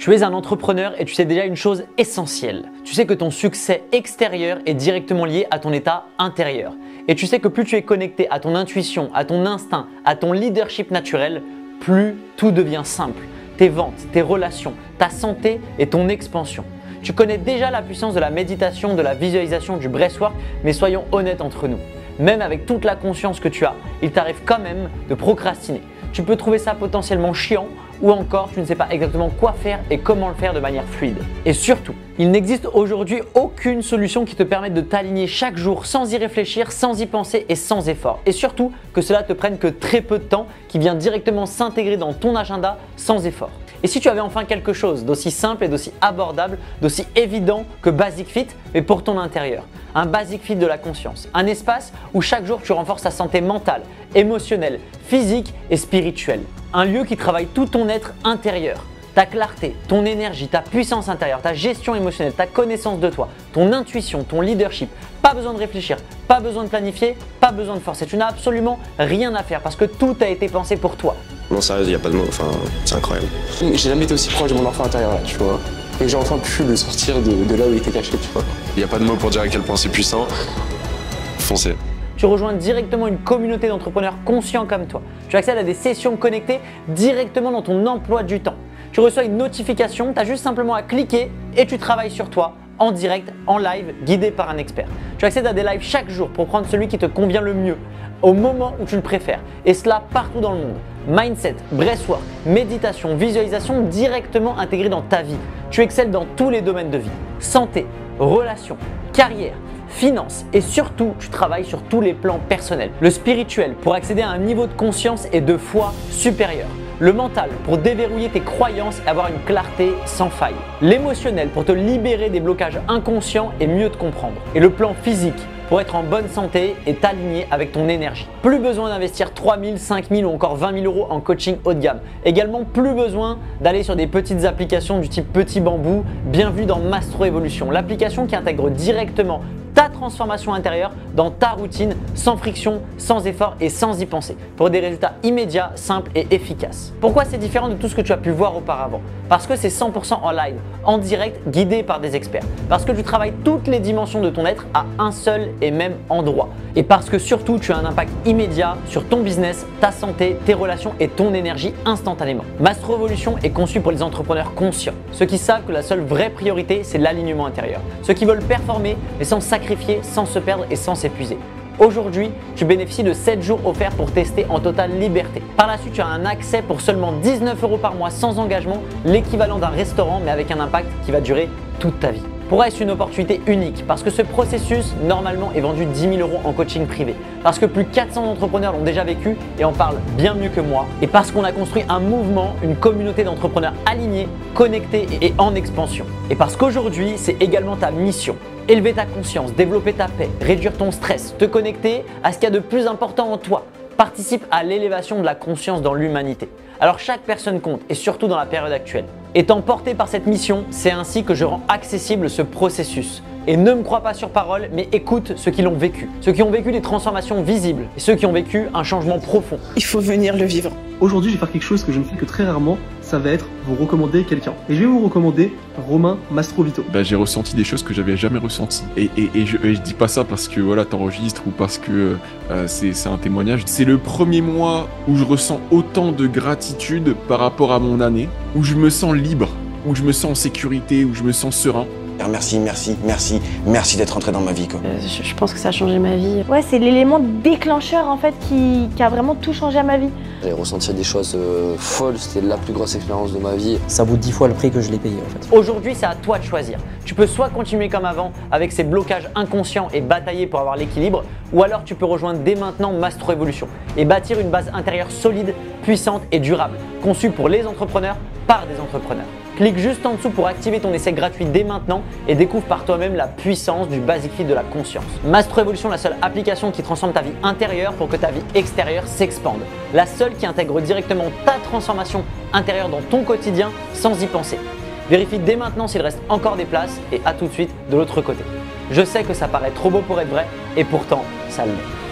Tu es un entrepreneur et tu sais déjà une chose essentielle. Tu sais que ton succès extérieur est directement lié à ton état intérieur. Et tu sais que plus tu es connecté à ton intuition, à ton instinct, à ton leadership naturel, plus tout devient simple. Tes ventes, tes relations, ta santé et ton expansion. Tu connais déjà la puissance de la méditation, de la visualisation, du breathwork, mais soyons honnêtes entre nous. Même avec toute la conscience que tu as, il t'arrive quand même de procrastiner. Tu peux trouver ça potentiellement chiant ou encore tu ne sais pas exactement quoi faire et comment le faire de manière fluide. Et surtout, il n'existe aujourd'hui aucune solution qui te permette de t'aligner chaque jour sans y réfléchir, sans y penser et sans effort. Et surtout que cela te prenne que très peu de temps qui vient directement s'intégrer dans ton agenda sans effort. Et si tu avais enfin quelque chose d'aussi simple et d'aussi abordable, d'aussi évident que Basic Fit, mais pour ton intérieur. Un Basic Fit de la conscience. Un espace où chaque jour tu renforces ta santé mentale, émotionnelle, physique et spirituelle. Un lieu qui travaille tout ton être intérieur. Ta clarté, ton énergie, ta puissance intérieure, ta gestion émotionnelle, ta connaissance de toi, ton intuition, ton leadership. Pas besoin de réfléchir, pas besoin de planifier, pas besoin de forcer. Tu n'as absolument rien à faire parce que tout a été pensé pour toi. Non, sérieux, il n'y a pas de mots, enfin, c'est incroyable. J'ai jamais été aussi proche de mon enfant intérieur là, tu vois. Et j'ai enfin pu le sortir de là où il était caché, tu vois. Il n'y a pas de mots pour dire à quel point c'est puissant. Foncez. Tu rejoins directement une communauté d'entrepreneurs conscients comme toi. Tu accèdes à des sessions connectées directement dans ton emploi du temps. Tu reçois une notification, tu as juste simplement à cliquer et tu travailles sur toi en direct, en live, guidé par un expert. Tu accèdes à des lives chaque jour pour prendre celui qui te convient le mieux, au moment où tu le préfères. Et cela partout dans le monde. Mindset, breathwork, méditation, visualisation directement intégrés dans ta vie. Tu excelles dans tous les domaines de vie. Santé, relations, carrière, finances et surtout, tu travailles sur tous les plans personnels. Le spirituel pour accéder à un niveau de conscience et de foi supérieur. Le mental pour déverrouiller tes croyances et avoir une clarté sans faille. L'émotionnel pour te libérer des blocages inconscients et mieux te comprendre. Et le plan physique pour être en bonne santé et t'aligner avec ton énergie. Plus besoin d'investir 3 000, 5 000 ou encore 20 000 euros en coaching haut de gamme. Également, plus besoin d'aller sur des petites applications du type Petit Bambou, bienvenue dans Mastro Evolution, l'application qui intègre directement ta transformation intérieure dans ta routine, sans friction, sans effort et sans y penser, pour des résultats immédiats, simples et efficaces. Pourquoi c'est différent de tout ce que tu as pu voir auparavant? Parce que c'est 100% en live, en direct, guidé par des experts. Parce que tu travailles toutes les dimensions de ton être à un seul et même endroit. Et parce que surtout, tu as un impact immédiat sur ton business, ta santé, tes relations et ton énergie instantanément. Mastro Evolution est conçu pour les entrepreneurs conscients, ceux qui savent que la seule vraie priorité, c'est l'alignement intérieur. Ceux qui veulent performer, mais sans sacrifier, sans se perdre et sans s'épuiser. Aujourd'hui, tu bénéficies de 7 jours offerts pour tester en totale liberté. Par la suite, tu as un accès pour seulement 19 € par mois sans engagement, l'équivalent d'un restaurant mais avec un impact qui va durer toute ta vie. Pourquoi est-ce une opportunité unique? Parce que ce processus, normalement, est vendu 10 000 € en coaching privé. Parce que plus de 400 entrepreneurs l'ont déjà vécu et en parlent bien mieux que moi. Et parce qu'on a construit un mouvement, une communauté d'entrepreneurs alignés, connectés et en expansion. Et parce qu'aujourd'hui, c'est également ta mission. Élever ta conscience, développer ta paix, réduire ton stress, te connecter à ce qu'il y a de plus important en toi. Participe à l'élévation de la conscience dans l'humanité. Alors chaque personne compte et surtout dans la période actuelle. Étant porté par cette mission, c'est ainsi que je rends accessible ce processus. Et ne me crois pas sur parole, mais écoute ceux qui l'ont vécu. Ceux qui ont vécu des transformations visibles et ceux qui ont vécu un changement profond. Il faut venir le vivre. Aujourd'hui, je vais faire quelque chose que je ne fais que très rarement, ça va être vous recommander quelqu'un. Et je vais vous recommander Romain Mastrovito. J'ai ressenti des choses que j'avais jamais ressenties. Et je dis pas ça parce que voilà, t'enregistres ou parce que c'est un témoignage. C'est le premier mois où je ressens autant de gratitude par rapport à mon année, où je me sens libre, où je me sens en sécurité, où je me sens serein. Merci d'être entré dans ma vie, quoi. Je pense que ça a changé ma vie. Ouais, c'est l'élément déclencheur en fait qui a vraiment tout changé à ma vie. J'ai ressenti des choses folles, c'était la plus grosse expérience de ma vie. Ça vaut 10 fois le prix que je l'ai payé en fait. Aujourd'hui, c'est à toi de choisir. Tu peux soit continuer comme avant avec ces blocages inconscients et batailler pour avoir l'équilibre, ou alors tu peux rejoindre dès maintenant Mastro Evolution et bâtir une base intérieure solide, puissante et durable, conçue pour les entrepreneurs par des entrepreneurs. Clique juste en dessous pour activer ton essai gratuit dès maintenant et découvre par toi-même la puissance du Basic Fit de la conscience. Mastro Evolution, la seule application qui transforme ta vie intérieure pour que ta vie extérieure s'expande. La seule qui intègre directement ta transformation intérieure dans ton quotidien sans y penser. Vérifie dès maintenant s'il reste encore des places et à tout de suite de l'autre côté. Je sais que ça paraît trop beau pour être vrai et pourtant ça l'est.